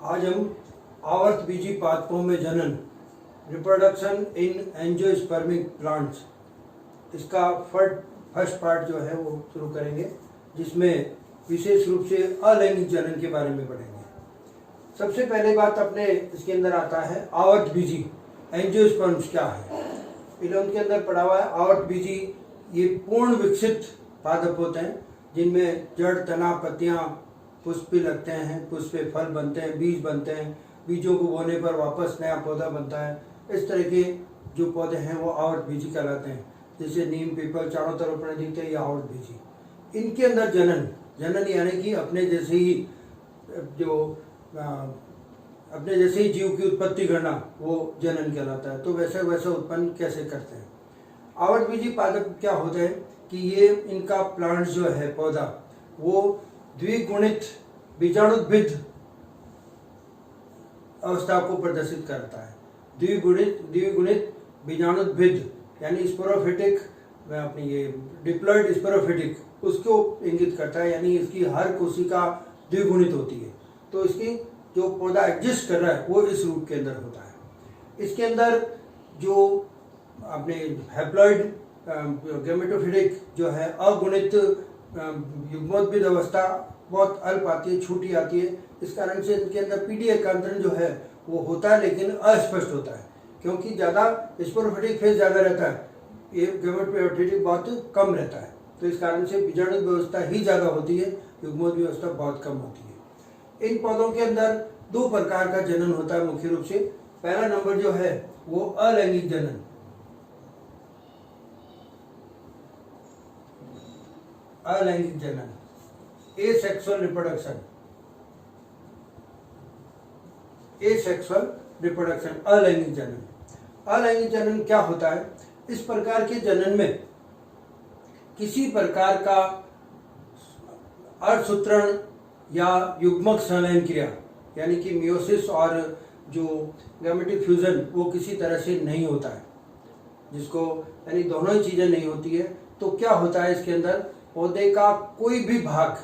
आज हम आवर्तबीजी पादपों में जनन, रिप्रोडक्शन इन एंजियोस्पर्मिक प्लांट्स, इसका फर्स्ट पार्ट जो है वो शुरू करेंगे, जिसमें विशेष रूप से अलैंगिक जनन के बारे में पढ़ेंगे। सबसे पहले बात अपने इसके अंदर आता है आवर्तबीजी एंजियोस्पर्म्स क्या है। इन्हें उनके अंदर पढ़ा हुआ है आवर्तबीजी, ये पूर्ण विकसित पादप होते हैं जिनमें जड़, तना, पत्तियां, पुष्प लगते हैं, पुष्प पे फल बनते हैं, बीज बनते हैं, बीजों को बोने पर वापस नया पौधा बनता है। इस तरह के जो पौधे हैं वो आवर्तबीजी कहलाते हैं। जैसे नीम, पीपल चारों तरफ अपने दिखते हैं, ये आवर्तबीजी। इनके अंदर जनन यानी कि अपने जैसे ही जीव की उत्पत्ति करना, वो जनन कहलाता है। तो वैसे उत्पन्न कैसे करते हैं आवर्तबीजी पादप? क्या होता है कि ये इनका प्लांट जो है, पौधा, वो द्विगुणित बीजाणुद्भिद अवस्था को प्रदर्शित करता है। द्विगुणित बीजाणुद्भिद यानी स्पोरोफिटिक, अपनी ये डिप्लॉयड स्पोरोफिटिक, उसको इंगित करता है। यानी इसकी हर कोशिका द्विगुणित होती है। तो इसकी जो पौधा एग्जिस्ट कर रहा है वो इस रूप के अंदर होता है। इसके अंदर जो अपने हैप्लॉइड गैमेटोफिटिक जो है अगुणित युग्मोद्भिद अवस्था बहुत अल्प आती है, छोटी आती है। इस कारण से इनके अंदर पीडी एकांतरण जो है वो होता है, लेकिन अस्पष्ट होता है, क्योंकि ज़्यादा स्पोरोफिटिक फेज ज़्यादा रहता है, ये गैमेटोफिटिक बहुत कम रहता है। तो इस कारण से बीजाणु व्यवस्था ही ज़्यादा होती है, युग्मोद्भिद व्यवस्था बहुत कम होती है। इन पौधों के अंदर दो प्रकार का जनन होता है मुख्य रूप से। पहला नंबर जो है वो अलैंगिक जनन। अलैंगिक जनन, एसेक्सुअल रिप्रोडक्शन। एसेक्सुअल रिप्रोडक्शन, अलैंगिक जनन। अलैंगिक जनन क्या होता है? इस प्रकार के जनन में किसी प्रकार का अर्धसूत्रण या युग्मक संलयन क्रिया यानी कि मियोसिस और जो गैमेटिक फ्यूजन वो किसी तरह से नहीं होता है, जिसको यानी दोनों ही चीजें नहीं होती है। तो क्या होता है इसके अंदर? पौधे का कोई भी भाग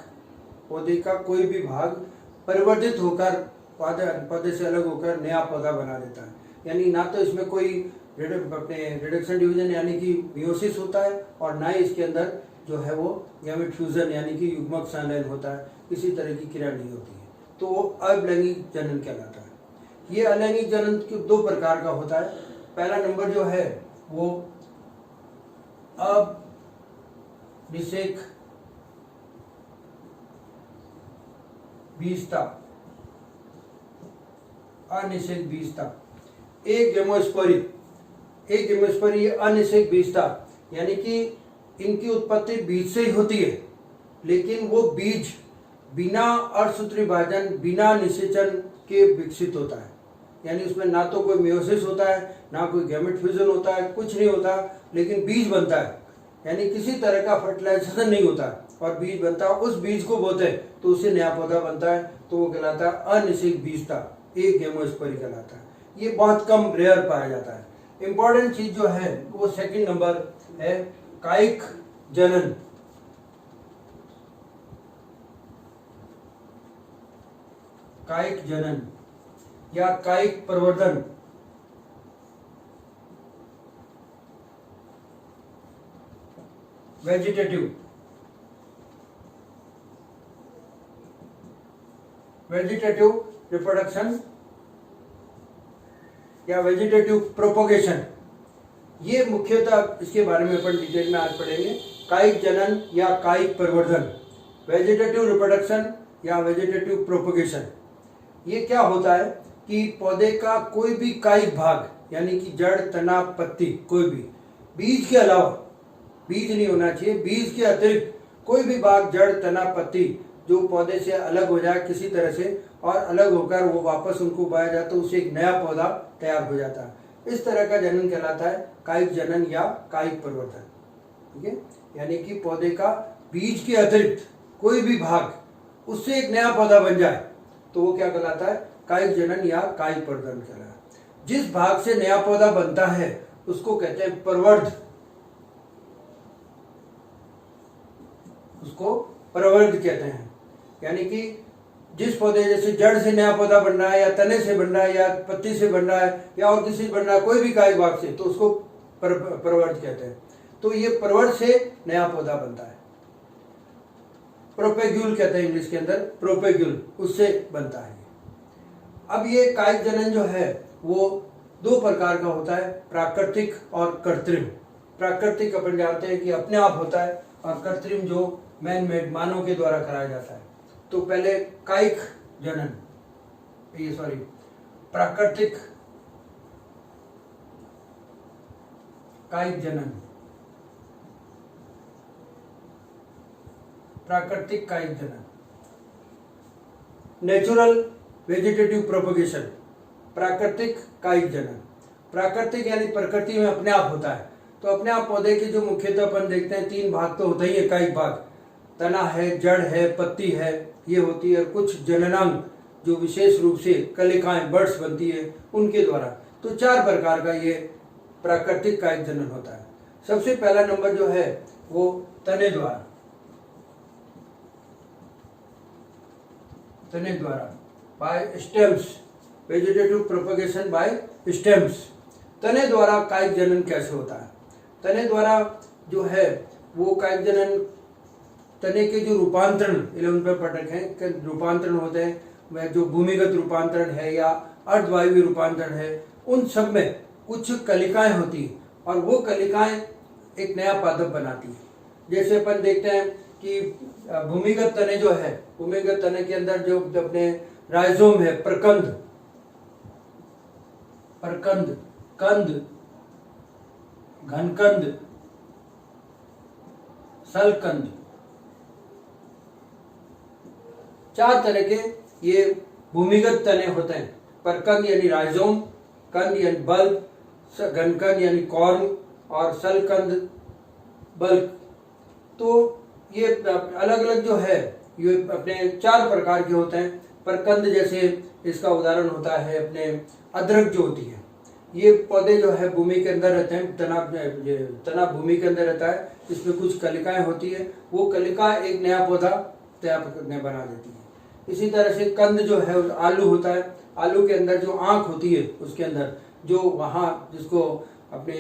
परिवर्तित होकर पौधे से अलग होकर नया पौधा बना देता है। यानी ना तो इसमें कोई रिडक्शन डिवीजन यानी कि मियोसिस होता है, और ना ही इसके अंदर जो है वो गैमेट फ्यूजन यानी कि युग्मक संलयन होता है। किसी तरह की क्रिया नहीं होती है, तो वो अलैंगिक जनन कहलाता है। ये अलैंगिक जनन दो प्रकार का होता है। पहला नंबर जो है वो अनिषेक बीजता, एक गेमोस्पोरी अनिषेक बीजता, यानी कि इनकी उत्पत्ति बीज से ही होती है, लेकिन वो बीज बिना अर्धसूत्री विभाजन, बिना निषेचन के विकसित होता है। यानी उसमें ना तो कोई मियोसिस होता है, ना कोई गैमेट फ्यूजन होता है, कुछ नहीं होता, लेकिन बीज बनता है। यानी किसी तरह का फर्टिलाइजेशन नहीं होता और बीज बनता है। उस बीज को बोते हैं तो उससे नया पौधा बनता है, तो वो कहलाता है अनिषेक बीजता, एक गेमोस्पोरी कहलाता है। ये बहुत कम रेयर पाया जाता है। इंपॉर्टेंट चीज जो है वो सेकंड नंबर है कायिक जनन। कायिक जनन या कायिक प्रवर्धन। वेजिटेटिव रिप्रोडक्शन या वेजिटेटिव प्रोपोगेशन, ये मुख्यतः इसके बारे में अपन डिटेल में आज पढ़ेंगे। कायिक जनन या कायिक प्रवर्धन, वेजिटेटिव रिप्रोडक्शन या वेजिटेटिव प्रोपोगेशन। ये क्या होता है कि पौधे का कोई भी कायिक भाग यानी कि जड़, तना, पत्ती, कोई भी बीज के अलावा, बीज नहीं होना चाहिए, बीज के अतिरिक्त कोई भी भाग, जड़, तना, पत्ती, जो पौधे से अलग हो जाए किसी तरह से और अलग होकर वो वापस उनको उगाया जाता है, उससे एक नया पौधा तैयार हो जाता है। इस तरह का जनन कहलाता है कायिक जनन या कायिक प्रवर्धन। ठीक है, यानी कि पौधे का बीज के अतिरिक्त कोई भी भाग, उससे एक नया पौधा बन जाए, तो वो क्या कहलाता है? कायिक जनन या कायिक प्रवर्धन कहलाता है। जिस भाग से नया पौधा बनता है उसको कहते हैं प्रवर्ध, उसको प्रवर्ध कहते हैं। यानी कि जिस पौधे जैसे जड़ से नया पौधा बन रहा है या तने से बन रहा है या पत्ती से बन रहा है या और किसी से बन रहा है, कोई भी कायिक भाग से, तो उसको प्रवर्ध कहते हैं। तो ये प्रवर्ध से नया पौधा बनता है। प्रोपेग्यूल कहते हैं इंग्लिश के अंदर, प्रोपेग्यूल, उससे बनता है। अब ये कायिक जनन जो है वो दो प्रकार का होता है, प्राकृतिक और कृत्रिम। प्राकृतिक अपन जानते हैं कि अपने आप होता है, और कृत्रिम जो मैन मेड, मानव के द्वारा कराया जाता है। तो पहले कायिक जनन, ये सॉरी प्राकृतिक कायिक जनन, प्राकृतिक कायिक जनन, नेचुरल वेजिटेटिव प्रोपगेशन, प्राकृतिक कायिक जनन। प्राकृतिक यानी प्रकृति में अपने आप होता है। तो अपने आप पौधे के जो मुख्यतः अपन देखते हैं तीन भाग तो होता ही है, कायिक भाग, तना है, जड़ है, पत्ती है, ये होती है। कुछ जननांग जो विशेष रूप से कलिकाएं, बर्ड्स बनती है उनके द्वारा। तो चार प्रकार का ये प्राकृतिक कायिक जनन होता है। सबसे पहला नंबर जो है वो तने द्वारा, तने द्वारा, by stems, vegetative propagation by stems. तने द्वारा कायिक जनन कैसे होता है? तने द्वारा जो है वो कायिक जनन, तने के जो रूपांतरण 11 पे पढ़ रखे हैं कि रूपांतरण होते हैं, वह जो भूमिगत रूपांतरण है या अर्धवायवीय रूपांतरण है, उन सब में कुछ कलिकाएं होती हैं और वो कलिकाएं एक नया पादप बनाती है। जैसे अपन देखते हैं कि भूमिगत तने जो है, भूमिगत तने के अंदर जो अपने राइजोम है, प्रकंद, प्रकंद, कंद, घनकंद, सलकंद, चार तरह के ये भूमिगत तने होते हैं। प्रकंद यानी राइजोम, कंद यानी बल्ब, घनकंद यानी कॉर्म और सलकंद बल्ब। तो ये अलग अलग जो है ये अपने चार प्रकार के होते हैं। प्रकंद जैसे इसका उदाहरण होता है अपने अदरक जो होती है, ये पौधे जो है भूमि के अंदर रहते हैं, तना भूमि के अंदर रहता है, इसमें कुछ कलिकाएं होती है, वो कलिका एक नया पौधा तैयार करने बना देती है। इसी तरह से कंद जो है आलू होता है, आलू के अंदर जो आंख होती है उसके अंदर जो वहाँ जिसको अपने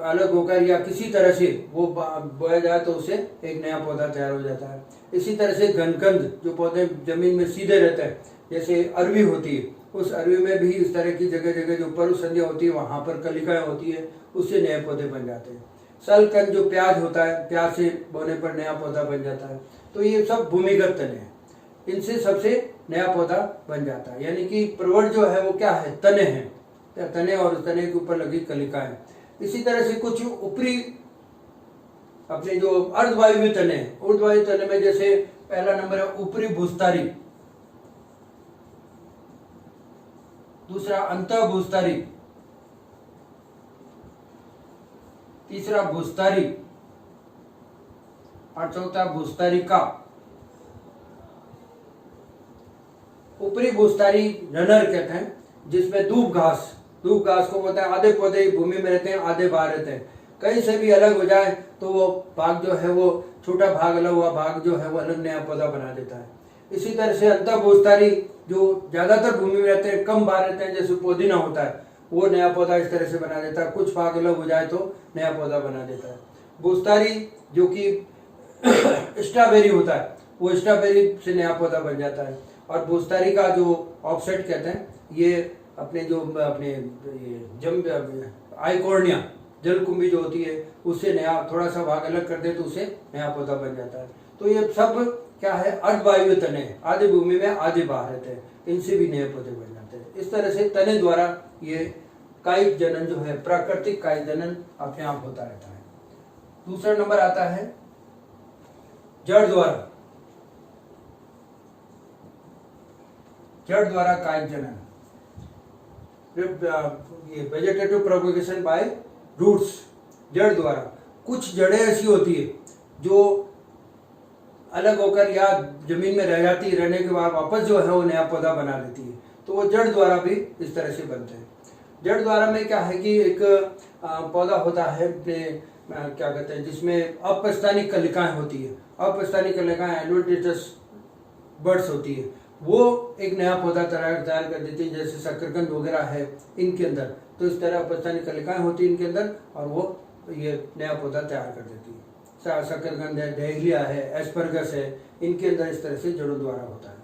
अलग होकर या किसी तरह से वो बोया जाए तो उसे एक नया पौधा तैयार हो जाता है। इसी तरह से घनकंद जो पौधे जमीन में सीधे रहते हैं, जैसे अरवी होती है, उस अरवी में भी इस तरह की जगह जगह जो पर्व संध्या होती है वहाँ पर कलिकाएं होती है, उससे नए पौधे बन जाते हैं। सलकंद जो प्याज होता है, प्याज से बोने पर नया पौधा बन जाता है। तो ये सब भूमिगत तने हैं, इनसे सबसे नया पौधा बन जाता है। यानी कि प्रवर्ध जो है वो क्या है? तने हैं, तने और तने के ऊपर लगी कलिकाएं। इसी तरह से कुछ ऊपरी अपने जो अर्धवायु तने, अर्धवायु तने में जैसे पहला नंबर है ऊपरी भूस्तारी, दूसरा अंतः भूस्तारी, तीसरा भूस्तारी और चौथा भूस्तारिका। ऊपरी भूस्तारी रनर कहते हैं, जिसमें दूब घास को बोलते हैं। आधे पौधे भूमि में रहते हैं, आधे बाहर रहते हैं। कहीं से भी अलग हो जाए तो वो भाग जो है वो छोटा भाग, अलग हुआ भाग जो है वो अलग नया पौधा बना देता है। इसी तरह से अंतः भूस्तारी जो ज्यादातर भूमि में रहते हैं, कम बाहर रहते हैं, जैसे पुदीना होता है, वो नया पौधा इस तरह से बना देता है। कुछ भाग अलग हो जाए तो नया पौधा बना देता है। भूस्तारी जो कि स्ट्रॉबेरी होता है, वो स्ट्रॉबेरी से नया पौधा बन जाता है। और भूस्तारी का जो ऑफसेट कहते हैं, ये अपने जो अपने आइकॉर्निया जलकुंभी जो होती है उससे नया थोड़ा सा भाग अलग कर दे तो उसे नया पौधा बन जाता है। तो ये सब क्या है? अर्धवायु तने हैं, आधे भूमि में आधे बाहर रहते हैं, इनसे भी नए पौधे बन जाते हैं। इस तरह से तने द्वारा ये कायिक जनन जो है, प्राकृतिक कायिक जनन अपने आप होता रहता है। दूसरा नंबर आता है जड़ द्वारा, जड़ द्वारा कायिक जनन, ये वेजिटेटिव प्रोपगेशन बाय रूट्स। जड़ द्वारा कुछ जड़ें ऐसी होती है जो अलग होकर या जमीन में रह जाती है, रहने के बाद वापस जो है वो नया पौधा बना देती है, तो वो जड़ द्वारा भी इस तरह से बनते हैं। जड़ द्वारा में क्या है कि एक पौधा होता है अपने क्या कहते हैं, जिसमें अपस्थानिक कलिकाएं होती है। अपस्थानिक कलिकाएं एडवेंटिशियस बर्ड्स होती है, वो एक नया पौधा तैयार कर देती है, जैसे शकरकंद वगैरह है इनके अंदर। तो इस तरह अपस्थानिक कलिकाएं होती हैं इनके अंदर, और वो ये नया पौधा तैयार कर देती है। शकरकंद है, डहेलिया है, एस्परगस है, इनके अंदर इस तरह से जड़ों द्वारा होता है।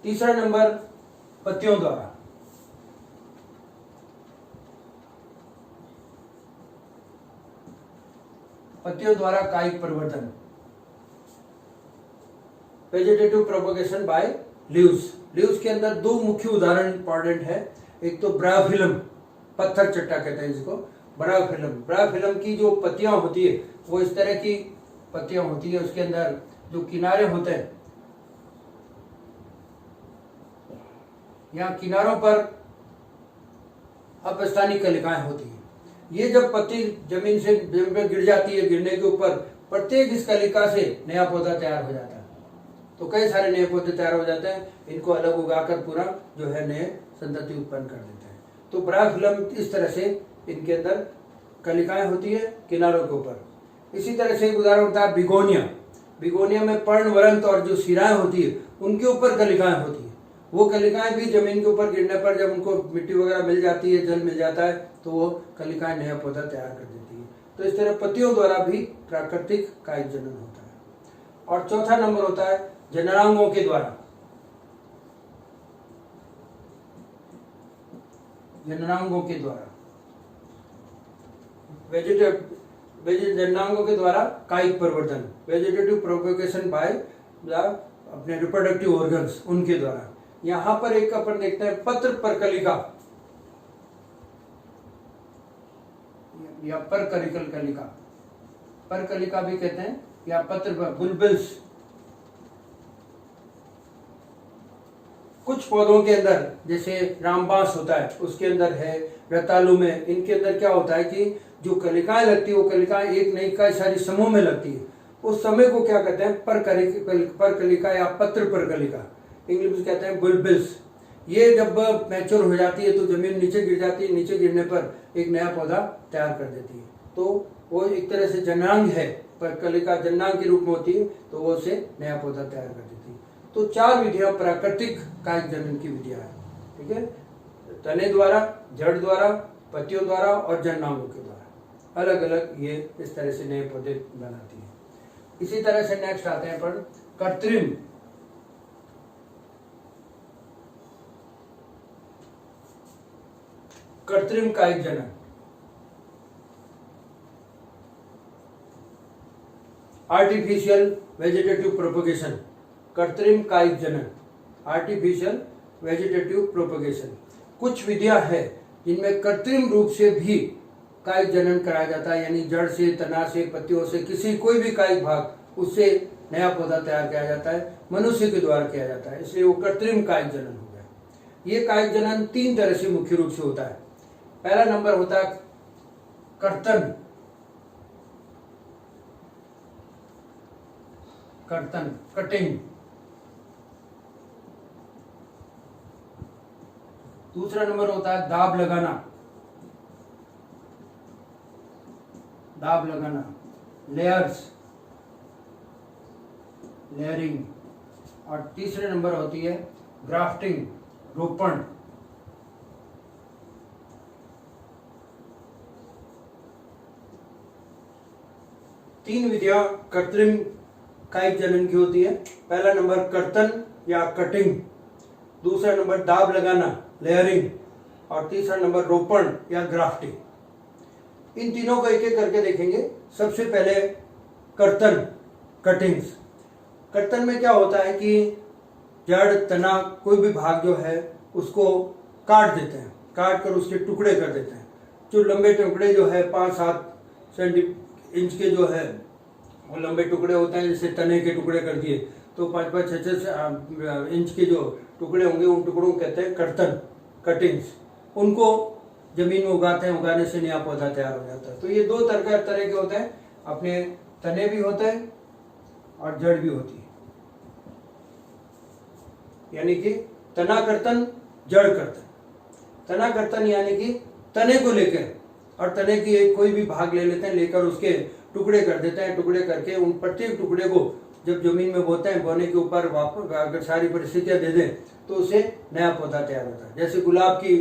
तीसरा नंबर पत्तियों द्वारा। पत्तियों द्वारा कायिक परिवर्तन, vegetative propagation by leaves. Leaves के अंदर दो मुख्य उदाहरण इंपॉर्टेंट है। एक तो ब्रायोफिलम, पत्थर चट्टा कहते हैं जिसको, ब्रायोफिलम। ब्रायोफिलम की जो पत्तियां होती है वो इस तरह की पत्तियां होती है, उसके अंदर जो किनारे होते हैं, यहाँ किनारों पर अपस्थानिक कलिकाएं होती है। ये जब पत्ती जमीन से गिर जाती है, गिरने के ऊपर प्रत्येक इस कलिका से नया पौधा तैयार हो जाता है। तो कई सारे नए पौधे तैयार हो जाते हैं, इनको अलग उगाकर पूरा जो है नए संतति उत्पन्न कर देते हैं। तो ब्रायोफिलम इस तरह से इनके अंदर कलिकाएं होती है किनारों के ऊपर। इसी तरह से एक उदाहरण होता है बिगोनिया। बिगोनिया में पर्णवरंत और जो शिराएं होती है उनके ऊपर कलिकाएं होती है। वो कलिकाएं भी जमीन के ऊपर गिरने पर जब उनको मिट्टी वगैरह मिल जाती है, जल मिल जाता है, तो वो कलिकाएं नया पौधा तैयार कर देती है। तो इस तरह पत्तियों द्वारा भी प्राकृतिक कायिक जनन होता है। और चौथा नंबर होता है जननांगों के द्वारा। जननांगों के द्वारा जननांगों के द्वारा कायिक परिवर्तन, वेजिटेटिव प्रोपगेशन बाय अपने रिप्रोडक्टिव ऑर्गन्स, उनके द्वारा। यहां पर एक अपन देखते हैं पत्र परकलिका या परकलिकल कलिका, परकलिका भी कहते हैं, या पत्र बुलबिल्स। कुछ पौधों के अंदर जैसे रामबांस होता है, उसके अंदर है, रतालू में, इनके अंदर क्या होता है कि जो कलिकाएं लगती है वो कलिकाएं एक नहीं कई सारी समूह में लगती है। उस समय को क्या कहते हैं, परकलिका या पत्र परकलिका, इंग्लिश में कहते हैं बुलबिल्स। ये जब मैच्योर हो जाती है तो जमीन नीचे गिर जाती है, नीचे गिरने पर एक नया पौधा तैयार कर देती है। तो वो एक तरह से जननांग है, परकलिका जननांग के रूप में होती है, तो वो उसे नया पौधा तैयार कर देती है। तो 4 विधियां प्राकृतिक कायिक जनन की विधियां हैं, ठीक है। तने द्वारा, जड़ द्वारा, पत्तियों द्वारा और जननांगों के द्वारा अलग अलग ये इस तरह से नए पौधे बनाती है। इसी तरह से नेक्स्ट आते हैं पर कृत्रिम कायिक जनन। आर्टिफिशियल वेजिटेटिव प्रोपगेशन, कृत्रिम कायिक जनन, आर्टिफिशियल वेजिटेटिव प्रोपगेशन। कुछ विधियां हैं जिनमें कृत्रिम रूप से भी कायिक जनन कराया जाता है, यानी जड़ से, तना से, पत्तियों से, किसी कोई भी कायिक भाग, उससे नया पौधा तैयार किया जाता है, मनुष्य के द्वारा किया जाता है, इसलिए वो कृत्रिम कायिक जनन हो गया। ये कायिक जनन 3 तरह से मुख्य रूप से होता है। पहला नंबर होता है कर्तन, कटिंग। दूसरा नंबर होता है दाब लगाना, लेयरिंग। और तीसरे नंबर होती है ग्राफ्टिंग, रोपण। तीन विधियां कृत्रिम कायिक जनन की होती है। पहला नंबर कर्तन या कटिंग, दूसरा नंबर दाब लगाना, लेयरिंग, और तीसरा नंबर रोपण या ग्राफ्टिंग। इन तीनों को एक एक करके देखेंगे। सबसे पहले कर्तन, कटिंग्स। कर्तन में क्या होता है कि जड़, तना, कोई भी भाग जो है उसको काट देते हैं, काट कर उसके टुकड़े कर देते हैं। जो लंबे टुकड़े जो है 5-7 इंच के जो है वो लंबे टुकड़े होते हैं, जैसे तने के टुकड़े कर दिए तो 5-6 इंच के जो टुकड़े होंगे उन टुकड़ों को कहते हैं कर्तन, कटिंग्स। उनको जमीन में उगाते हैं, उगाने से नया पौधा तैयार हो जाता है। तो ये 2 तरह के होते हैं, अपने तने भी होते हैं और जड़ भी होती है, यानी कि तना कर्तन, जड़ कर्तन। तना कर्तन यानी कि तने को लेकर और तने की एक कोई भी भाग ले लेते हैं, लेकर उसके टुकड़े कर देते हैं, टुकड़े करके उन प्रत्येक टुकड़े को जब जमीन में बोते हैं, बोने के ऊपर वापस अगर सारी परिस्थितियां दे दें तो उससे नया पौधा तैयार होता है। जैसे गुलाब की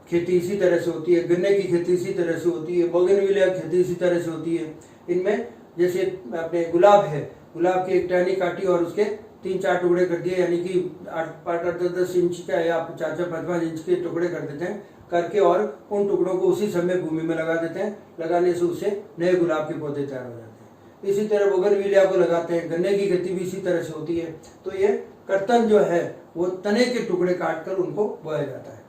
खेती इसी तरह से होती है, गन्ने की खेती इसी तरह से होती है, बोगनविलिया की खेती इसी तरह से होती है। इनमें जैसे अपने गुलाब है, गुलाब की एक टहनी काटी और उसके 3-4 टुकड़े कर दिए, यानी कि 8-10 इंच का या 4-5 इंच के टुकड़े कर देते हैं करके, और उन टुकड़ों को उसी समय भूमि में लगा देते हैं। लगाने से उससे नए गुलाब के पौधे तैयार हो जाते हैं। इसी तरह बोगनविलिया को लगाते हैं, गन्ने की खेती भी इसी तरह से होती है। तो ये कर्तन जो है वो तने के टुकड़े काट कर उनको बोया जाता है।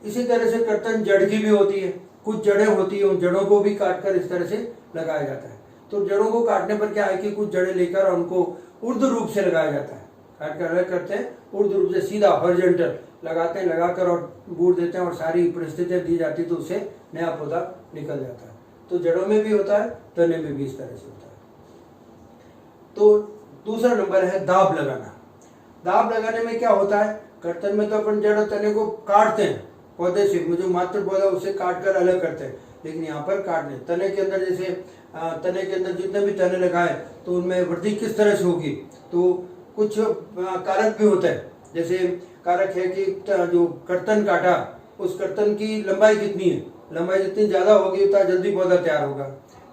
इसी तरह से कर्तन जड़ की भी होती है, कुछ जड़ें होती है, उन जड़ों को भी काट कर इस तरह से लगाया जाता है। तो जड़ों को काटने पर क्या है कि कुछ जड़ें लेकर उनको ऊर्ध्व रूप से लगाया जाता है, काट कर अलग करते हैं, ऊर्ध्व रूप से सीधा हॉरिजॉन्टल लगाते हैं, लगाकर और बूट देते हैं और सारी परिस्थितियां दी जाती है, तो उससे नया पौधा निकल जाता है। तो जड़ों में भी होता है, तने में भी इस तरह से होता है। तो दूसरा नंबर है दाब लगाना। दाब लगाने में क्या होता है, कर्तन में तो अपन जड़ और तने को काटते हैं पौधे से, जो मात्र पौधा उसे काट कर अलग करते हैं, लेकिन यहाँ पर काटने तने के अंदर, जैसे तने के अंदर जितने भी तने लगाए तो उनमें वृद्धि किस तरह से होगी, तो कुछ कारक भी होते हैं। जैसे कारक है कि जो कर्तन काटा उस कर्तन की लंबाई कितनी है, लंबाई जितनी ज्यादा होगी उतना जल्दी पौधा तैयार होगा,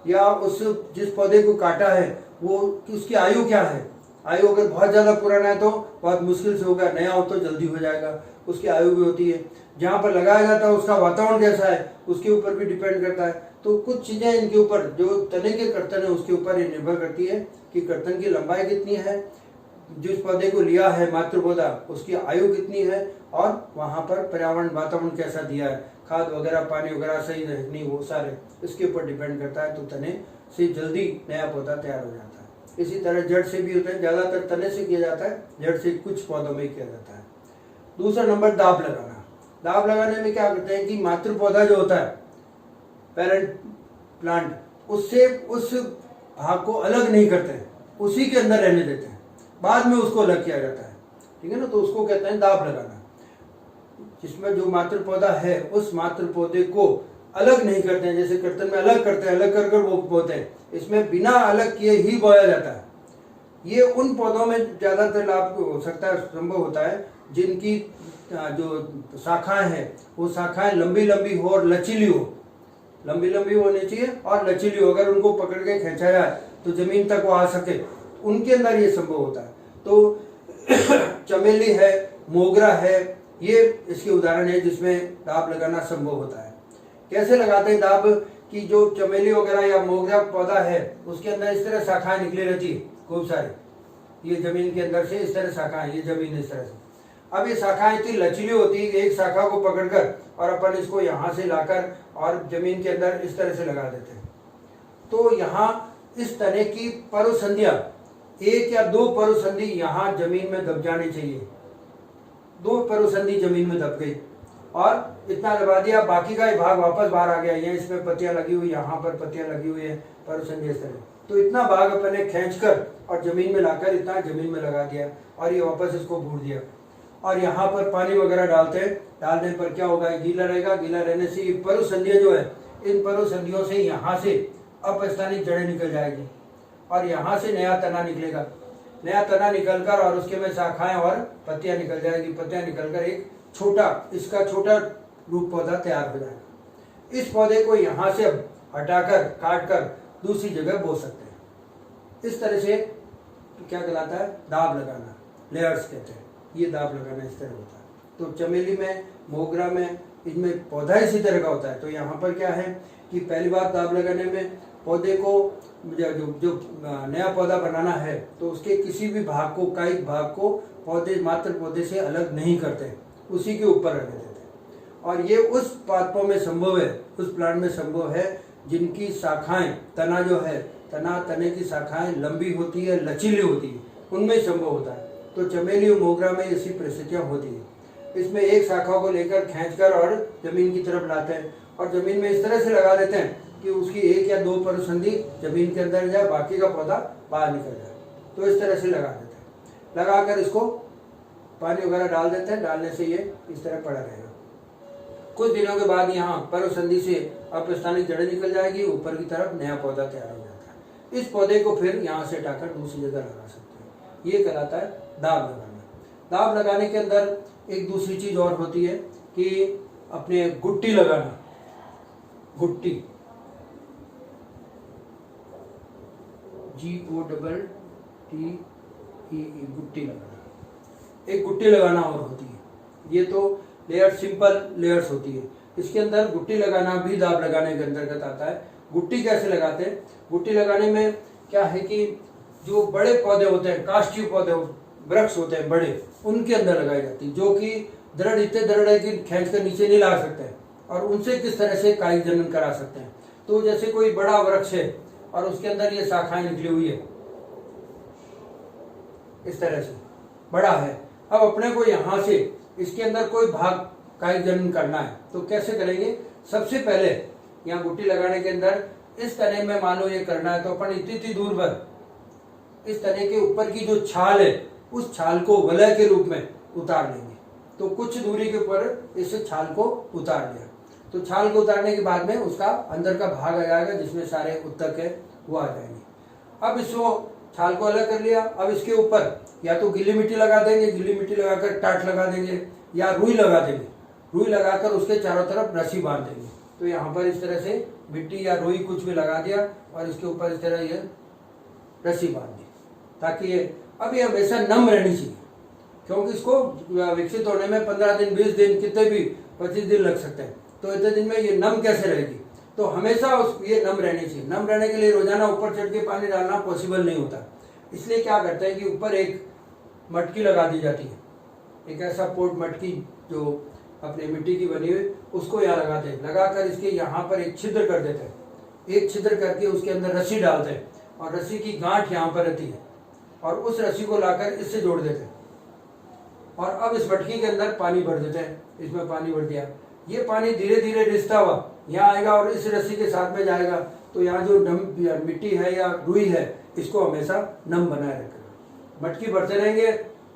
या उस जिस पौधे को काटा है वो उसकी आयु क्या है, आयु अगर बहुत ज्यादा पुराना है तो बहुत मुश्किल से होगा, नया हो तो जल्दी हो जाएगा, उसकी आयु भी होती है। जहाँ पर लगाया जाता है उसका वातावरण कैसा है उसके ऊपर भी डिपेंड करता है। तो कुछ चीजें इनके ऊपर, जो तने के कर्तन है उसके ऊपर ये निर्भर करती है कि कर्तन की लंबाई कितनी है, जिस पौधे को लिया है मातृ पौधा उसकी आयु कितनी है, और वहां पर पर्यावरण वातावरण कैसा दिया है, खाद वगैरह पानी वगैरह सही है नहीं, वो सारे इसके ऊपर डिपेंड करता है। तो तने से जल्दी नया पौधा तैयार हो जाता है। इसी तरह जड़ से भी होता है, ज्यादातर तने से किया जाता है, जड़ से कुछ पौधों में किया जाता है। दूसरा नंबर दाब लगाना। दाब लगाने में क्या करते हैं कि मातृ पौधा जो होता है, पेरेंट प्लांट, उससे उस भाग को अलग नहीं करते हैं, उसी के अंदर रहने देते हैं, बाद में उसको अलग किया जाता है, ठीक है ना। तो उसको कहते हैं दाब लगाना, जिसमें जो मातृ पौधा है उस मातृ पौधे को अलग नहीं करते हैं, जैसे कर्तन में अलग करते हैं, अलग कर वो बोते हैं, इसमें बिना अलग किए ही बोया जाता है। ये उन पौधों में ज्यादातर लाभ हो सकता है, संभव होता है, जिनकी जो शाखाएं हैं वो शाखाएं लंबी लंबी हो और लचीली हो, लंबी लंबी होनी चाहिए और लचीली हो, अगर उनको पकड़ के खींचा जाए तो जमीन तक वो आ सके, उनके अंदर ये संभव होता है। तो चमेली है, मोगरा है, ये इसके उदाहरण है जिसमें दाब लगाना संभव होता है। कैसे लगाते हैं दाब, कि जो चमेली वगैरह या मोगरा पौधा है उसके अंदर इस तरह शाखाएं निकली रहती है खूब सारी, ये जमीन के अंदर से इस तरह शाखाएं, ये जमीन इस तरह से, अब ये शाखाएं इतनी लचीली होती है कि एक शाखा को पकड़कर और अपन इसको यहाँ से लाकर और जमीन के अंदर इस तरह से लगा देते हैं। तो यहाँ इस तने की परोसंधियां, 1 या 2 परोसंधि यहाँ जमीन में दब जानी चाहिए, 2 परोसंधि जमीन में दब गई और इतना दबा दिया, बाकी का भाग वापस बाहर आ गया, ये इसमें पत्तियां लगी हुई, यहाँ पर पत्तियां लगी हुई है, परोसंधि इस तरह। तो इतना भाग अपने खींचकर और जमीन में लाकर इतना जमीन में लगा दिया और ये वापस इसको भूर दिया, और यहाँ पर पानी वगैरह डालते हैं, डालने पर क्या होगा, गीला रहेगा, गीला रहने से ये परोसंधियां जो है, इन परोसंधियों से यहाँ से अपस्थानिक जड़ें निकल जाएगी और यहाँ से नया तना निकलेगा, नया तना निकलकर और उसके में शाखाएं और पत्तियां निकल जाएगी, पत्तियां निकलकर एक छोटा, इसका छोटा रूप पौधा तैयार हो जाएगा। इस पौधे को यहाँ से अब हटाकर काटकर दूसरी जगह बो सकते हैं। इस तरह से क्या कहलाता है, दाब लगाना, लेयर्स कहते हैं, ये दाब लगाना इस तरह होता है। तो चमेली में, मोगरा में, इनमें पौधा इसी तरह का होता है। तो यहाँ पर क्या है कि पहली बार दाब लगाने में पौधे को जो नया पौधा बनाना है तो उसके किसी भी भाग को, कायिक भाग को पौधे, मात्र पौधे से अलग नहीं करते, उसी के ऊपर रहने देते हैं। और ये उस पादपों में संभव है, उस प्लांट में संभव है जिनकी शाखाएं, तना जो है, तने की शाखाएं लंबी होती है, लचीली होती है, उनमें संभव होता है। तो चमेली और मोगरा में ऐसी परिस्थितियां होती है। इसमें एक शाखा को लेकर खींचकर और जमीन की तरफ लाते हैं और जमीन में इस तरह से लगा देते हैं कि उसकी 1 या 2 परोसंधि जमीन के अंदर जाए, बाकी का पौधा बाहर निकल जाए। तो इस तरह से लगा देते हैं, लगाकर इसको पानी वगैरह डाल देते हैं, डालने से ये इस तरह पड़ा रहेगा। कुछ दिनों के बाद यहाँ परोसंधि से अपस्थानिक जड़ें निकल जाएगी, ऊपर की तरफ नया पौधा तैयार हो जाता है। इस पौधे को फिर यहाँ से हटाकर दूसरी जगह लगा सकते हैं। ये कहलाता है दाब लगाना। दाब लगाने के अंदर एक दूसरी चीज और होती है कि अपने गुट्टी लगाना। गुट्टी, GOTTE, गुट्टी लगाना। एक गुट्टी लगाना और होती है। ये तो लेयर, सिंपल लेयर्स होती है। इसके अंदर गुट्टी लगाना भी दाब लगाने के अंतर्गत आता है। गुट्टी कैसे लगाते हैं? गुट्टी लगाने में क्या है कि जो बड़े पौधे होते हैं, काष्ठीय पौधे, वृक्ष होते हैं बड़े, उनके अंदर लगाई जाती है, जो कि दृढ़, इतने दृढ़ है कि खींच कर नीचे नहीं ला सकते हैं, और उनसे किस तरह से कायिक जनन करा सकते हैं। तो जैसे कोई बड़ा वृक्ष है और उसके अंदर ये शाखाएं निकली हुई है, इस तरह से बड़ा है। अब अपने को यहां से इसके अंदर कोई भाग कायिक जनन करना है, तो कैसे करेंगे? सबसे पहले यहाँ गुट्टी लगाने के अंदर इस तने में मान लो ये करना है, तो अपन इतनी दूर पर इस तने के ऊपर की जो छाल है, उस छाल को वलय के रूप में उतार लेंगे। तो कुछ दूरी के ऊपर इस छाल को उतार लिया, तो छाल को उतारने के बाद में उसका अंदर का भाग आ जाएगा जिसमें सारे उत्तक है वो आ जाएंगे। अब इसको छाल को अलग कर लिया। अब इसके ऊपर या तो गीली मिट्टी लगा देंगे, गीली मिट्टी लगाकर टाट लगा देंगे, या रुई लगा देंगे। रुई लगाकर उसके चारों तरफ रस्सी बांध देंगे। तो यहाँ पर इस तरह से मिट्टी या रुई कुछ भी लगा दिया और इसके ऊपर इस तरह ये रस्सी बांध दी, ताकि ये हमेशा नम रहनी चाहिए, क्योंकि इसको विकसित होने में 15 दिन, 20 दिन, कितने भी 25 दिन लग सकते हैं। तो इतने दिन में ये नम कैसे रहेगी? तो हमेशा ये नम रहनी चाहिए। नम रहने के लिए रोजाना ऊपर चढ़ के पानी डालना पॉसिबल नहीं होता। इसलिए क्या करते हैं कि ऊपर एक मटकी लगा दी जाती है, एक ऐसा पोट मटकी जो अपने मिट्टी की बनी हुई, उसको यहाँ लगाते हैं। लगाकर इसके यहाँ पर एक छिद्र कर देते हैं। एक छिद्र करके उसके अंदर रस्सी डालते हैं और रस्सी की गांठ यहाँ पर रहती है, और उस रस्सी को लाकर इससे जोड़ देते हैं। और अब इस मटकी के अंदर पानी भर देते हैं। इसमें पानी भर दिया, ये पानी धीरे धीरे रिसता हुआ यहाँ आएगा और इस रस्सी के साथ में जाएगा। तो यहाँ जो नम मिट्टी है या रुई है, इसको हमेशा नम बनाए रखेगा। मटकी भरते रहेंगे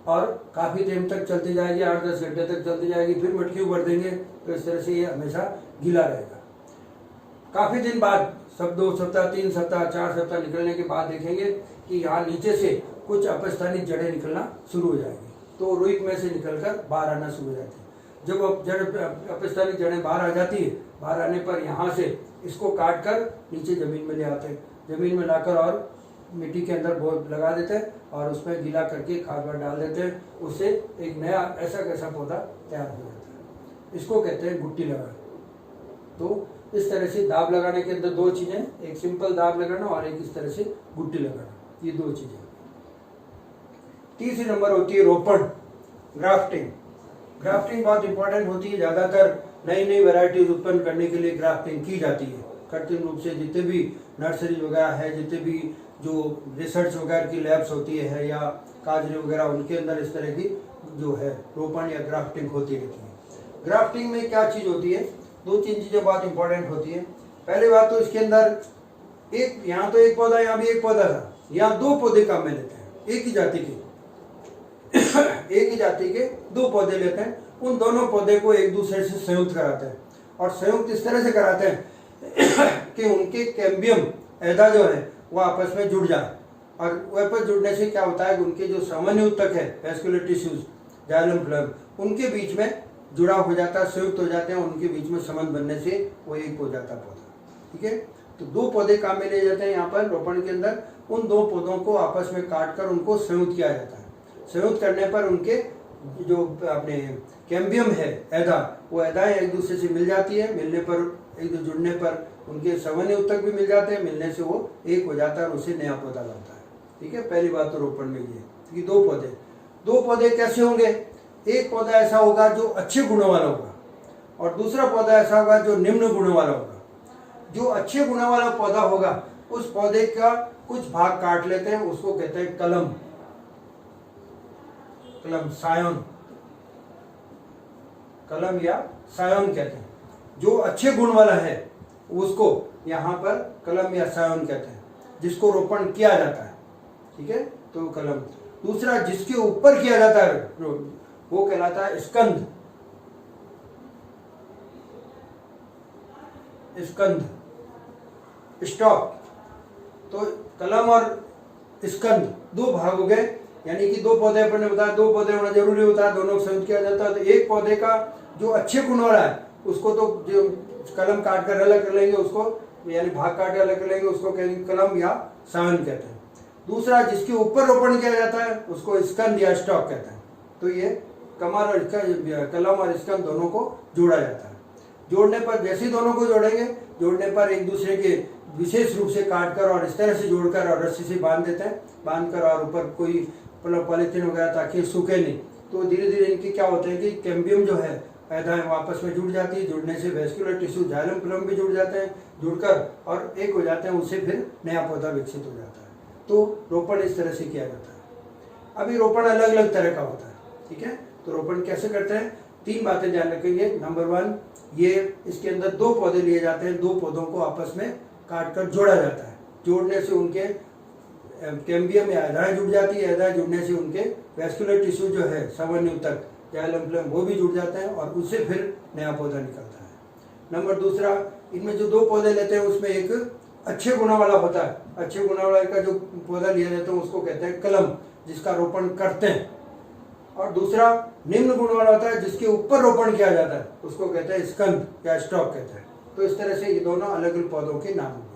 और काफी टाइम तक चलती जाएगी, 8-10 घंटे तक चलती जाएगी। फिर मटकी भर देंगे, तो इस तरह से ये हमेशा गीला रहेगा। काफी दिन बाद, सब 2 सप्ताह, 3 सप्ताह, 4 सप्ताह निकलने के बाद देखेंगे कि यहाँ नीचे से कुछ अपस्थानिक जड़ें निकलना शुरू हो जाएगी। तो रुई में से निकलकर बाहर आना शुरू हो जाती है। जब अपस्थानिक जड़ें बाहर आ जाती है, बाहर आने पर यहाँ से इसको काट कर नीचे जमीन में ले आते हैं। जमीन में लाकर और मिट्टी के अंदर बोर लगा देते हैं और उसमें गीला करके खाद वाद डाल देते हैं। उससे एक नया ऐसा कैसा पौधा तैयार हो जाता है। इसको कहते हैं गुट्टी लगाना। तो इस तरह से दाब लगाने के अंदर 2 चीजें, एक सिंपल दाब लगाना और एक इस तरह से गुट्टी लगाना, ये 2 चीजें। तीसरी नंबर होती है रोपण, ग्राफ्टिंग। ग्राफ्टिंग बहुत इंपॉर्टेंट होती है। ज्यादातर नई नई वैरायटीज उत्पन्न करने के लिए ग्राफ्टिंग की जाती है कृत्रिम रूप से। जितने भी नर्सरी वगैरह है, जितने भी जो रिसर्च वगैरह की लैब्स होती है या काजरे वगैरह, उनके अंदर इस तरह की जो है रोपण या ग्राफ्टिंग होती रहती है। ग्राफ्टिंग में क्या चीज होती है? 2-3 चीजें बहुत इंपॉर्टेंट होती है। पहली बात तो इसके अंदर एक, यहाँ तो एक पौधा, यहाँ भी एक पौधा था, यहाँ 2 पौधे काम में लेते हैं। एक ही जाति के एक ही जाति के 2 पौधे लेते हैं। उन दोनों पौधे को एक दूसरे से संयुक्त कराते हैं, और संयुक्त इस तरह से कराते हैं कि उनके कैम्बियम ऐदा जो है वो आपस में जुड़ जाए। और वापस जुड़ने से क्या होता है कि उनके जो सामान्य उत्तक है, वैस्कुलर टिश्यूज, जाइलम फ्लैम, उनके बीच में जुड़ा हो जाता है, संयुक्त हो जाते हैं। उनके बीच में संबंध बनने से वो एक हो जाता है पौधा। ठीक है, तो 2 पौधे काम में ले जाते हैं यहाँ पर रोपण के अंदर। उन 2 पौधों को आपस में काट कर उनको संयुक्त किया जाता है। संयुक्त करने पर उनके जो अपने कैम्बियम है, ऐदा, वो ऐदाएं एक दूसरे से मिल जाती है। मिलने पर, एक दूसरे जुड़ने पर उनके सामान्य उत्तक भी मिल जाते हैं। मिलने से वो एक हो जाता है और उससे नया पौधा बनता है। ठीक है, पहली बात तो रोपण में ये कि 2 पौधे कैसे होंगे? एक पौधा ऐसा होगा जो अच्छे गुणों वाला होगा, और दूसरा पौधा ऐसा होगा जो निम्न गुणों वाला होगा। जो अच्छे गुणों वाला पौधा होगा, उस पौधे का कुछ भाग काट लेते हैं, उसको कहते हैं कलम, सायन, कलम या सायन कहते हैं। जो अच्छे गुण वाला है उसको यहाँ पर कलम या सायन कहते हैं, जिसको रोपण किया जाता है। ठीक है, तो कलम। दूसरा जिसके ऊपर किया जाता है वो कहलाता है स्कंद, स्टॉक। तो कलम और स्कंद दो भाग हो गए, यानी कि दो पौधे अपन ने बताया, दो पौधे होना जरूरी होता है, दोनों को संयुक्त किया जाता है। तो एक पौधे का जो अच्छे गुण वाला है उसको तो जो कलम काट कर अलग कर लेंगे, उसको यानी भाग काट कर अलग कर लेंगे, उसको कहेंगे कलम या सावन कहते हैं। दूसरा जिसके ऊपर रोपण किया जाता है उसको स्कंद या स्टॉक कहते हैं। तो ये कमर और कलम और स्कंद दोनों को जोड़ा जाता है। जोड़ने पर जैसे ही दोनों को जोड़ेंगे, जोड़ने पर एक दूसरे के विशेष रूप से काट कर और इस तरह से जोड़कर और रस्सी से बांध देते हैं, बांध कर और ऊपर कोई पॉलिथीन वगैरह ताकि सूखे नहीं। तो धीरे धीरे इनके क्या होते हैं कि कैम्बियम जो है पैदा है आपस में जुड़ जाती है, जुड़ने से वेस्कुलर टिश्यू जाइलम फिलम भी जुड़ जाते हैं, जुड़कर और एक हो जाते हैं, उससे फिर नया पौधा विकसित हो जाता है। तो रोपण इस तरह से किया जाता है। अभी रोपण अलग अलग तरह का होता है, ठीक है। तो रोपण कैसे करते हैं, तीन बातें ध्यान रखेंगे। नंबर 1, ये इसके अंदर दो पौधे लिए जाते हैं, दो पौधों को आपस में काट कर जोड़ा जाता है। जोड़ने से उनके कैम्बियम या एधाएं जुड़ जाती है, एधाएं जुड़ने से उनके वेस्कुलर टिश्यू जो है सामान्य जाइलम फिलम वो भी जुड़ जाते हैं और उससे फिर नया पौधा निकलता है। नंबर 2, इनमें जो दो पौधे लेते हैं उसमें एक अच्छे गुणों वाला होता है, अच्छे गुणों वाला का जो पौधा लिया जाता है उसको कहते हैं कलम, जिसका रोपण करते हैं। और दूसरा निम्न गुण वाला होता है जिसके ऊपर रोपण किया जाता है, उसको कहते हैं स्कंद या स्टॉक कहते हैं। तो इस तरह से ये दोनों अलग अलग पौधों के नाम होंगे।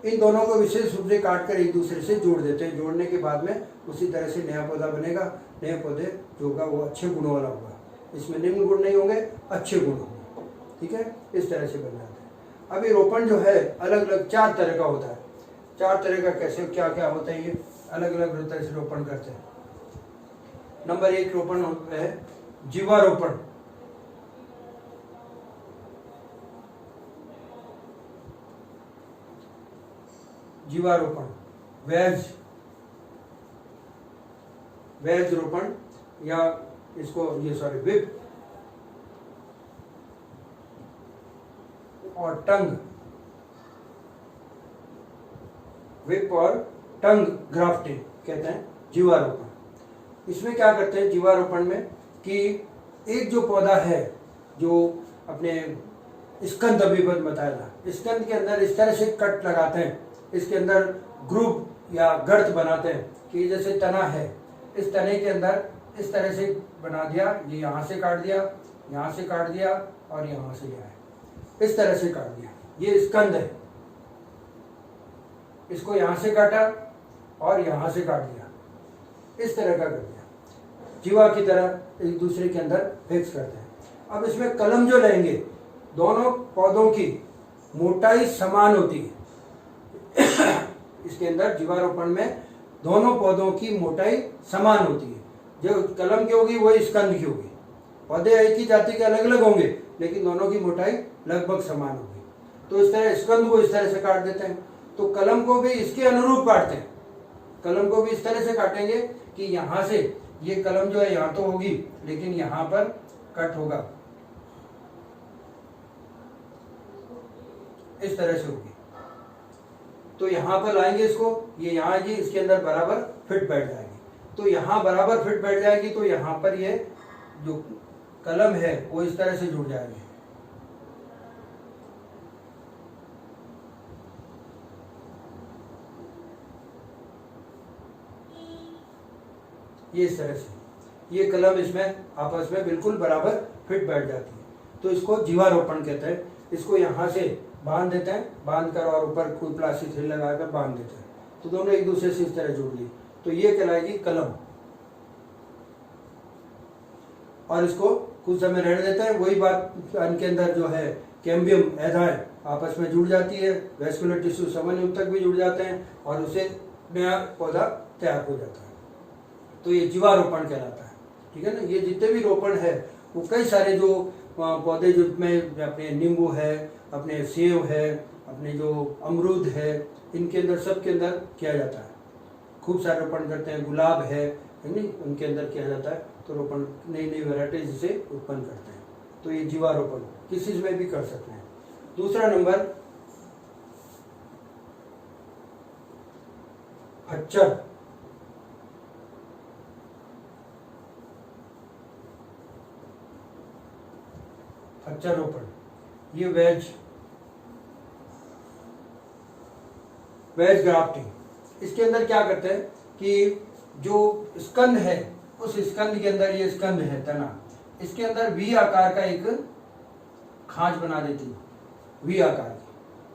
इन दोनों को विशेष रूप से काट कर एक दूसरे से जोड़ देते हैं। जोड़ने के बाद में उसी तरह से नया पौधा बनेगा। नए पौधे जो होगा वो अच्छे गुणों वाला होगा, इसमें निम्न गुण नहीं होंगे, अच्छे गुण होंगे, ठीक है। इस तरह से बन जाते हैं। अभी रोपण जो है अलग अलग 4 तरह का होता है। 4 तरह का कैसे क्या क्या होता है, ये अलग अलग तरह से रोपण करते हैं। नंबर 1 रोपण है जीवारोपण। जीवारोपण, वेज रोपण या इसको विप और टंग, विप और टंग ग्राफ्टिंग कहते हैं जीवारोपण। इसमें क्या करते हैं जीवारोपण में कि एक जो पौधा है जो अपने स्कंद अभी बताया था, स्कंद के अंदर इस तरह से कट लगाते हैं, इसके अंदर ग्रुप या गर्त बनाते हैं कि जैसे तना है, इस तने के अंदर इस तरह से बना दिया, ये यहाँ से काट दिया, यहाँ से काट दिया और यहाँ से लिया है, इस तरह से काट दिया। ये स्कंद है, इसको यहाँ से काटा और यहाँ से काट दिया, इस तरह का कर दिया। जीवा की तरह एक दूसरे के अंदर फिक्स करते हैं। अब इसमें कलम जो लेंगे, दोनों पौधों की मोटाई समान होती है। इसके अंदर जीवारोपण में दोनों पौधों की मोटाई समान होती है। जो कलम की होगी वही स्कंद की होगी। पौधे एक ही जाति के अलग अलग होंगे लेकिन दोनों की मोटाई लगभग समान होगी। तो इस तरह स्कंद को इस तरह से काट देते हैं, तो कलम को भी इसके अनुरूप काटते हैं। कलम को भी इस तरह से काटेंगे कि यहाँ से ये कलम जो है यहाँ तो होगी लेकिन यहाँ पर कट होगा, इस तरह से होगी। तो यहाँ पर लाएंगे इसको, ये यहाँ आएगी, इसके अंदर बराबर फिट बैठ जाएगी। तो यहाँ बराबर फिट बैठ जाएगी तो यहाँ पर ये जो कलम है वो इस तरह से जुड़ जाएगी। ये इस तरह से ये कलम इसमें आपस में बिल्कुल बराबर फिट बैठ जाती है। तो इसको जीवारोपण कहते हैं। इसको यहाँ से बांध देते हैं, बांध कर और ऊपर कोई प्लास्टिक थैली लगाकर बांध देते हैं, तो दोनों एक दूसरे से इस तरह जुड़ गई। तो ये कहलाएगी कलम। और इसको कुछ समय रहने देते हैं। वही बात, इनके अंदर जो है कैम्बियम एधाएं आपस में जुड़ जाती है, वेस्कुलर टिश्यू सामान्य तक भी जुड़ जाते हैं और उससे नया पौधा तैयार हो जाता है। तो ये जीवारोपण कहलाता है, ठीक है ना। ये जितने भी रोपण है वो कई सारे जो पौधे जिसमें अपने नींबू है, अपने सेब है, अपने जो अमरूद है, इनके अंदर सबके अंदर किया जाता है। खूब सारे रोपण करते हैं। गुलाब है नहीं, उनके अंदर किया जाता है। तो रोपण नई नई वैरायटीज से उत्पन्न करते हैं। तो ये जीवारोपण किसी में भी कर सकते हैं। दूसरा नंबर खच्चर। खच्चर रोपण, ये वेज वेज ग्राफ्टिंग। इसके अंदर क्या करते हैं कि जो स्कंद है, उस स्कंद के अंदर, ये स्कंद है तना, इसके अंदर वी आकार का एक खांच बना देती है, वी आकार की,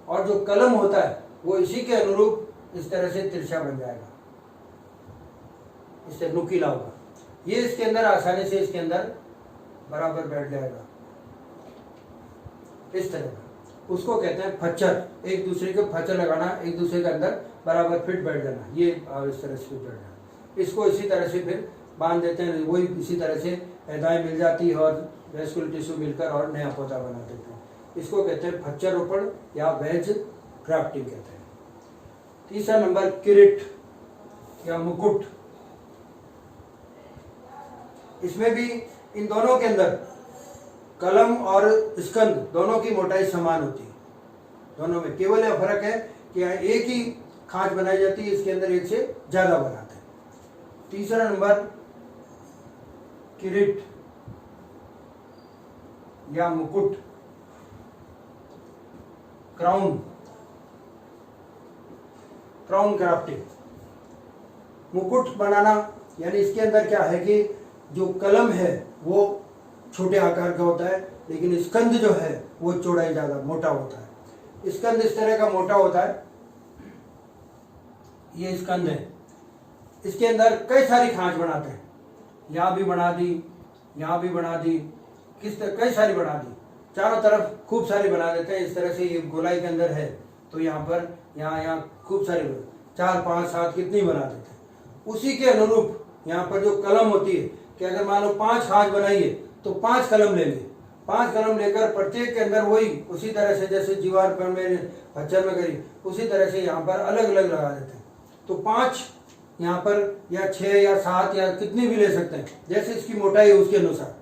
और जो कलम होता है वो इसी के अनुरूप इस तरह से तिरछा बन जाएगा, इससे नुकीला होगा। ये इसके अंदर आसानी से इसके अंदर बराबर बैठ जाएगा इस तरह का। उसको कहते हैं फच्चर, एक दूसरे के फच्चर लगाना, एक दूसरे के अंदर बराबर फिट बैठ जाना, ये इस तरह से फिट बैठ जाना। इसको इसी तरह से फिर बांध देते हैं, वही इसी तरह से एदाएं मिल जाती है और वेस्कुलर टिश्यू मिलकर और नया पौधा बना देते हैं। इसको कहते हैं फच्चर रोपण या वेज ग्राफ्टिंग कहते हैं। तीसरा नंबर किरीट या मुकुट। इसमें भी इन दोनों के अंदर कलम और स्कंद दोनों की मोटाई समान होती है, दोनों में केवल यह फर्क है कि यहाँ एक ही खांच बनाई जाती है, इसके अंदर एक से ज्यादा बनाते हैं। तीसरा नंबर किरीट या मुकुट, क्राउन, क्राउन क्राफ्टिंग। मुकुट बनाना यानी इसके अंदर क्या है कि जो कलम है वो छोटे आकार का होता है, लेकिन स्कंद जो है वो चौड़ाई ज्यादा मोटा होता है। स्कंद इस तरह का मोटा होता है, ये स्कंद है, इसके अंदर कई सारी खांच बनाते हैं, यहाँ भी बना दी, यहाँ भी बना दी, किस तरह कई सारी बना दी, चारों तरफ खूब सारी बना देते हैं। इस तरह से ये गोलाई के अंदर है तो यहाँ पर यहाँ खूब सारी 4 5 7 कितनी बना देते हैं। उसी के अनुरूप यहाँ पर जो कलम होती है कि अगर मान लो 5 खांच बनाइए तो 5 कलम लेंगे, 5 कलम लेकर प्रत्येक के अंदर वही उसी तरह से जैसे जीवार पर में फच्चर में करी उसी तरह से यहाँ पर अलग अलग लगा देते हैं। तो 5 यहाँ पर या 6 या 7 या कितनी भी ले सकते हैं, जैसे इसकी मोटाई है उसके अनुसार।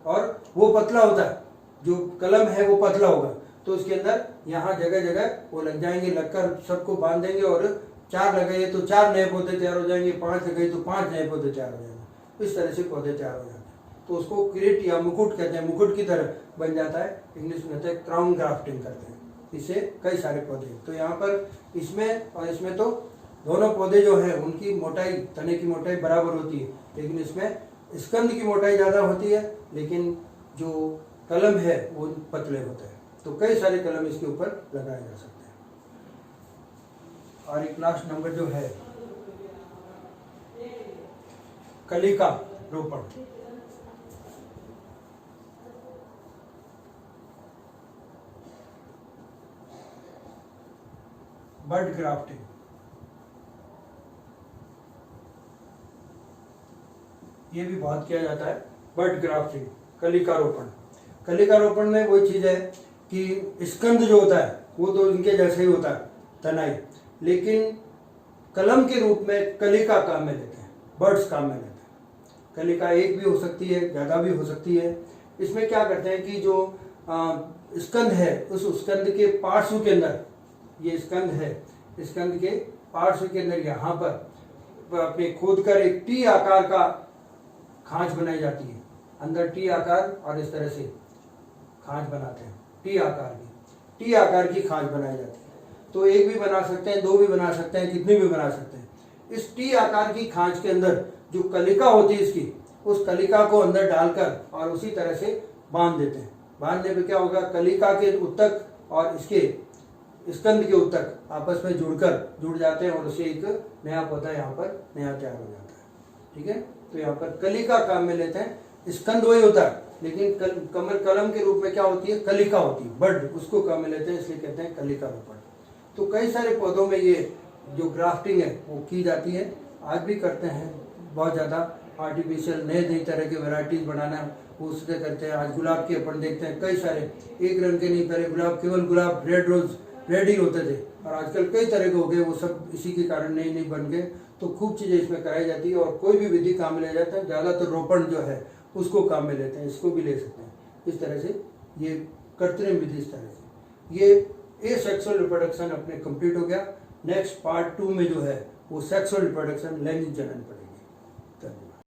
और वो पतला होता है, जो कलम है वो पतला होगा, तो उसके अंदर यहाँ जगह जगह वो लग जाएंगे, लगकर सबको बांध देंगे और 4 लगाइए तो 4 नए पौधे तैयार हो जाएंगे, 5 लगाइए तो 5 नए पौधे तैयार हो जाएंगे। इस तरह से पौधे तैयार हो जाते हैं, तो उसको किरीट या मुकुट कहते हैं, मुकुट की तरह बन जाता है। इंग्लिश में कहते हैं क्राउन ग्राफ्टिंग करते हैं, इससे कई सारे पौधे। तो यहाँ पर इसमें और इसमें तो दोनों पौधे जो है उनकी मोटाई, तने की मोटाई बराबर होती है, लेकिन इसमें स्कंद की मोटाई ज़्यादा होती है, लेकिन जो कलम है वो पतले होते हैं। तो कई सारे कलम इसके ऊपर लगाए जा सकते हैं। और एक लास्ट नंबर जो है कलिका रोपण। बड ग्राफ्टिंग, ये भी बहुत किया जाता है। बड ग्राफ्टिंग, कलिका रोपण। कलिका रोपण में वही चीज है कि स्कंद जो होता है वो तो इनके जैसे ही होता है, तनाई, लेकिन कलम के रूप में कलिका काम में लेते हैं, बर्ड्स काम में लेते हैं। कलिका एक भी हो सकती है, ज्यादा भी हो सकती है। इसमें क्या करते हैं कि जो स्कंद है उस स्कंद के पार्श्व के अंदर, ये स्कंद है, स्कंद के पार्श्व के अंदर यहाँ पर अपने खोद कर एक टी आकार का खांच बनाई जाती है, अंदर टी आकार, और इस तरह से खांच बनाते हैं, टी आकार की खांच बनाई जाती है। तो एक भी बना सकते हैं, 2 भी बना सकते हैं, कितनी भी बना सकते हैं। इस टी आकार की खांच के अंदर जो कलिका होती है इसकी, उस कलिका को अंदर डालकर और उसी तरह से बांध देते हैं। बांधने पे क्या होगा, कलिका के उत्तक और इसके स्कंद के उत्तक आपस में जुड़ जाते हैं और उससे एक नया पौधा यहाँ पर नया तैयार हो जाता है। ठीक है, तो यहाँ पर कलिका काम में लेते हैं। स्कंद वही होता है, लेकिन कलम के रूप में क्या होती है, कलिका होती है, बड, उसको काम में लेते हैं, इसलिए कहते हैं कलिका रोपण। तो कई सारे पौधों में ये जो ग्राफ्टिंग है वो की जाती है, आज भी करते हैं। बहुत ज़्यादा आर्टिफिशियल नए तरह के वैरायटीज बनाना वो उससे करते हैं। आज गुलाब के अपन देखते हैं कई सारे, एक रंग के नहीं, पहले गुलाब केवल गुलाब रेड रोज रेड ही होते थे, और आजकल कई तरह के हो गए, वो सब इसी के कारण नई बन गए। तो खूब चीज़ें इसमें कराई जाती है, और कोई भी विधि काम में ले जाता है। ज़्यादातर रोपण जो है उसको काम में लेते हैं, इसको भी ले सकते हैं। इस तरह से ये कृत्रिम विधि, इस तरह से ये एसेक्सुअल रिप्रोडक्शन अपने कंप्लीट हो गया। नेक्स्ट पार्ट 2 में जो है वो सेक्सुअल रिप्रोडक्शन, लैंगिक जनन पर।